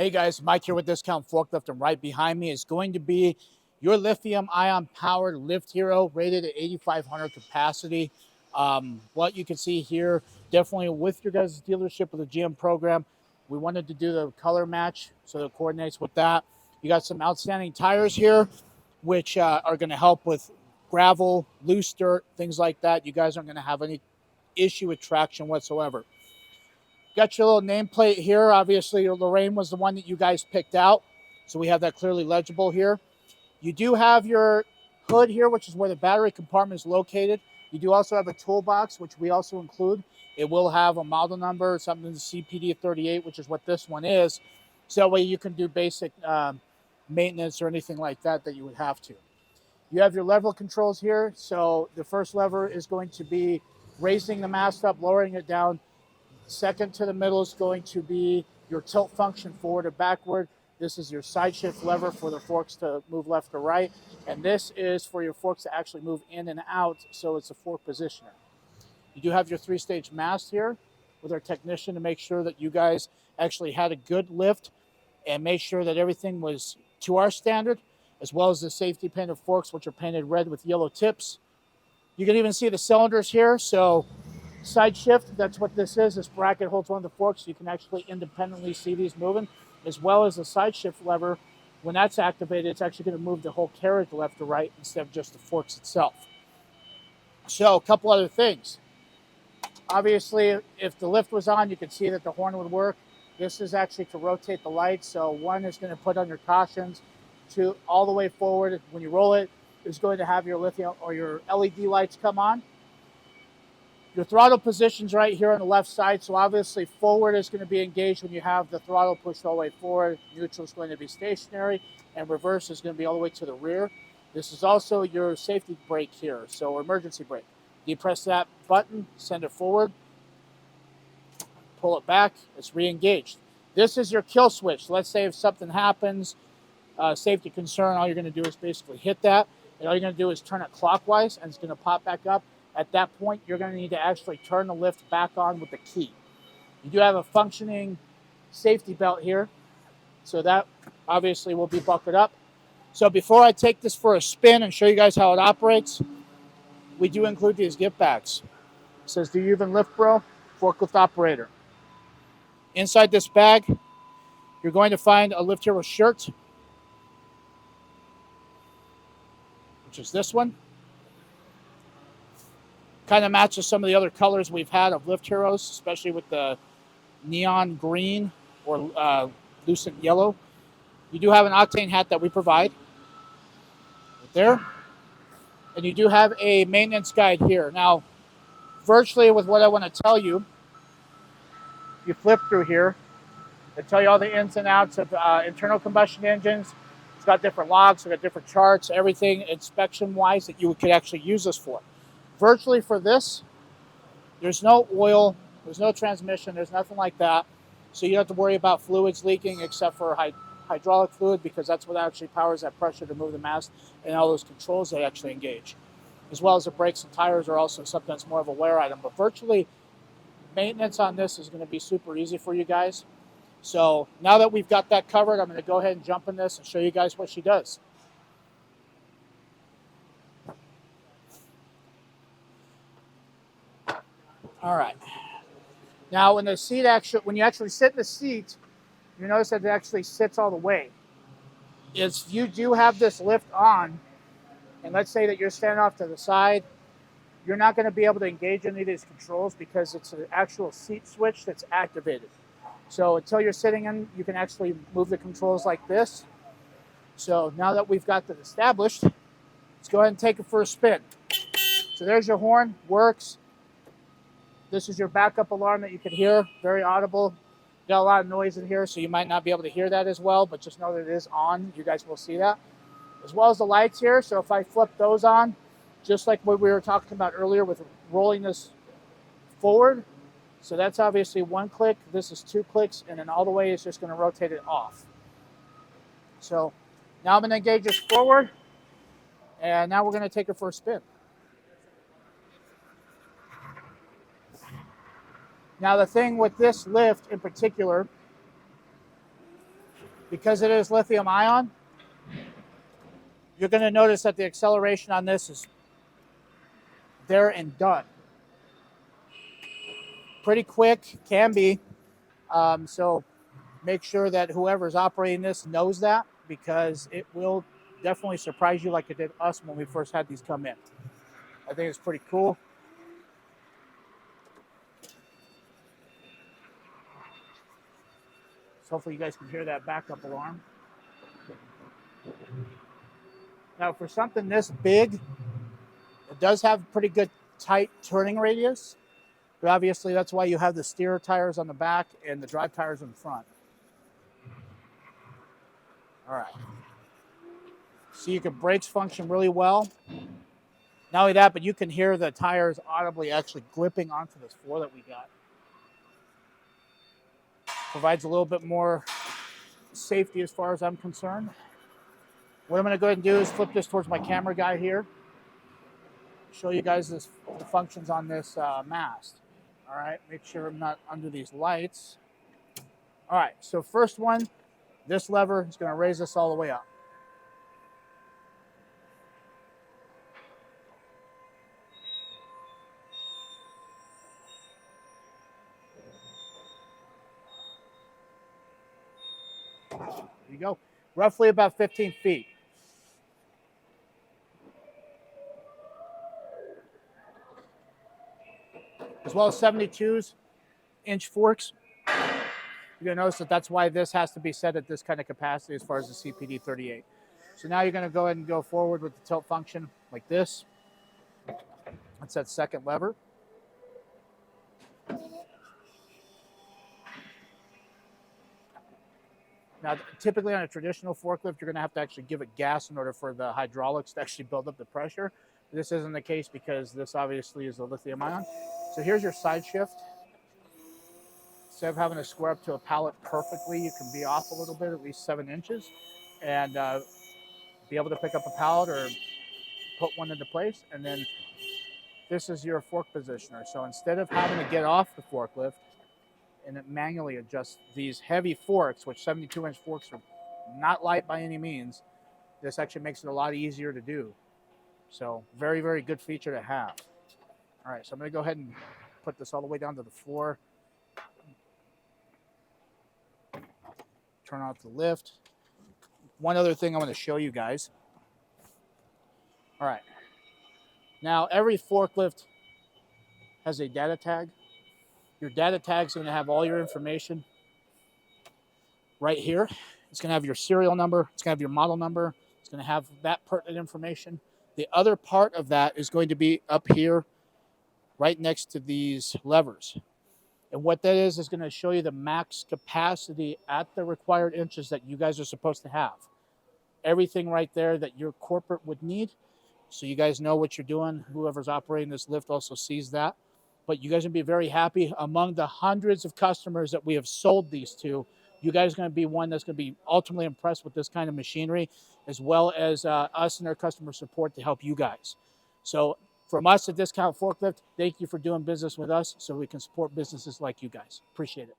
Hey guys, Mike here with Discount Forklift, and right behind me is going to be your lithium-ion powered Lift Hero, rated at 8,500 capacity. What you can see here, definitely with your guys' dealership with the GM program, we wanted to do the color match, so it coordinates with that. You got some outstanding tires here, which are going to help with gravel, loose dirt, things like that. You guys aren't going to have any issue with traction whatsoever. Got your little nameplate here. Obviously, Lorraine was the one that you guys picked out, so we have that clearly legible here. You do have your hood here, which is where the battery compartment is located. You do also have a toolbox, which we also include. It will have a model number, something CPD38, which is what this one is. So that way you can do basic maintenance or anything like that that you would have to. You have your level controls here. So the first lever is going to be raising the mast up, lowering it down. Second to the middle is going to be your tilt function forward or backward. This is your side shift lever for the forks to move left or right. And this is for your forks to actually move in and out, so it's a fork positioner. You do have your three-stage mast here with our technician to make sure that you guys actually had a good lift and make sure that everything was to our standard, as well as the safety painted forks, which are painted red with yellow tips. You can even see the cylinders here. So side shift, that's what this is. This bracket holds one of the forks, so you can actually independently see these moving, as well as the side shift lever. When that's activated, it's actually going to move the whole carriage left to right instead of just the forks itself. So a couple other things. Obviously, if the lift was on, you could see that the horn would work. This is actually to rotate the lights. So one is going to put on your cautions, two all the way forward. When you roll it, is going to have your lithium or your LED lights come on. Your throttle position's right here on the left side, so obviously forward is going to be engaged when you have the throttle pushed all the way forward. Neutral is going to be stationary, and reverse is going to be all the way to the rear. This is also your safety brake here, so emergency brake. You press that button, send it forward, pull it back, it's re-engaged. This is your kill switch. Let's say if something happens, safety concern, all you're going to do is basically hit that, and all you're going to do is turn it clockwise, and it's going to pop back up. At that point, you're going to need to actually turn the lift back on with the key. You do have a functioning safety belt here, so that obviously will be buckled up. So before I take this for a spin and show you guys how it operates, we do include these gift bags. It says, "Do you even lift, bro? Forklift operator." Inside this bag, you're going to find a Lift Hero shirt, which is this one. Kind of matches some of the other colors we've had of Lift Heroes, especially with the neon green or lucent yellow. You do have an octane hat that we provide right there. And you do have a maintenance guide here. Now, virtually with what I want to tell you, you flip through here. They tell you all the ins and outs of internal combustion engines. It's got different logs, it's got different charts, everything inspection-wise that you could actually use this for. Virtually for this, there's no oil, there's no transmission, there's nothing like that. So you don't have to worry about fluids leaking except for hydraulic fluid, because that's what actually powers that pressure to move the mast and all those controls they actually engage. As well as the brakes and tires are also sometimes more of a wear item. But virtually, maintenance on this is going to be super easy for you guys. So now that we've got that covered, I'm going to go ahead and jump in this and show you guys what she does. All right. Now, when you actually sit in the seat, you notice that it actually sits all the way. If you do have this lift on, and let's say that you're standing off to the side, you're not going to be able to engage any of these controls because it's an actual seat switch that's activated. So until you're sitting in, you can actually move the controls like this. So now that we've got that established, let's go ahead and take it for a spin. So there's your horn, works. This is your backup alarm that you can hear, very audible. Got a lot of noise in here, so you might not be able to hear that as well, but just know that it is on. You guys will see that. As well as the lights here, so if I flip those on, just like what we were talking about earlier with rolling this forward, so that's obviously one click, this is 2 clicks, and then all the way is just going to rotate it off. So now I'm going to engage this forward, and now we're going to take it for a spin. Now the thing with this lift in particular Because it is lithium ion, you're going to notice that the acceleration on this is there and done. Pretty quick, can be. So make sure that whoever's operating this knows that, because it will definitely surprise you like it did us when we first had these come in. I think it's pretty cool. So hopefully you guys can hear that backup alarm. Now for something this big, it does have pretty good tight turning radius, but obviously that's why you have the steer tires on the back and the drive tires in the front. All right. See, your brakes function really well. Not only that, but you can hear the tires audibly actually gripping onto this floor that we got. Provides a little bit more safety as far as I'm concerned. What I'm going to go ahead and do is flip this towards my camera guy here. Show you guys the functions on this mast. All right, make sure I'm not under these lights. All right, so first one, this lever is going to raise this all the way up. There you go. Roughly about 15 feet. As well as 72-inch forks. You're going to notice that that's why this has to be set at this kind of capacity as far as the CPD38. So now you're going to go ahead and go forward with the tilt function like this. That's that second lever. Now, typically on a traditional forklift, you're going to have to actually give it gas in order for the hydraulics to actually build up the pressure. This isn't the case because this obviously is a lithium ion. So here's your side shift. Instead of having to square up to a pallet perfectly, you can be off a little bit, at least 7 inches, and be able to pick up a pallet or put one into place. And then this is your fork positioner. So instead of having to get off the forklift and it manually adjust these heavy forks, which 72-inch forks are not light by any means, this actually makes it a lot easier to do. So very, very good feature to have. All right, so I'm going to go ahead and put this all the way down to the floor. Turn off the lift. One other thing I want to show you guys. All right. Now, every forklift has a data tag. Your data tag is going to have all your information right here. It's going to have your serial number. It's going to have your model number. It's going to have that pertinent information. The other part of that is going to be up here right next to these levers. And what that is going to show you the max capacity at the required inches that you guys are supposed to have. Everything right there that your corporate would need. So you guys know what you're doing. Whoever's operating this lift also sees that. But you guys are going to be very happy. Among the hundreds of customers that we have sold these to, you guys are going to be one that's going to be ultimately impressed with this kind of machinery, as well as us and our customer support to help you guys. So from us at Discount Forklift, thank you for doing business with us so we can support businesses like you guys. Appreciate it.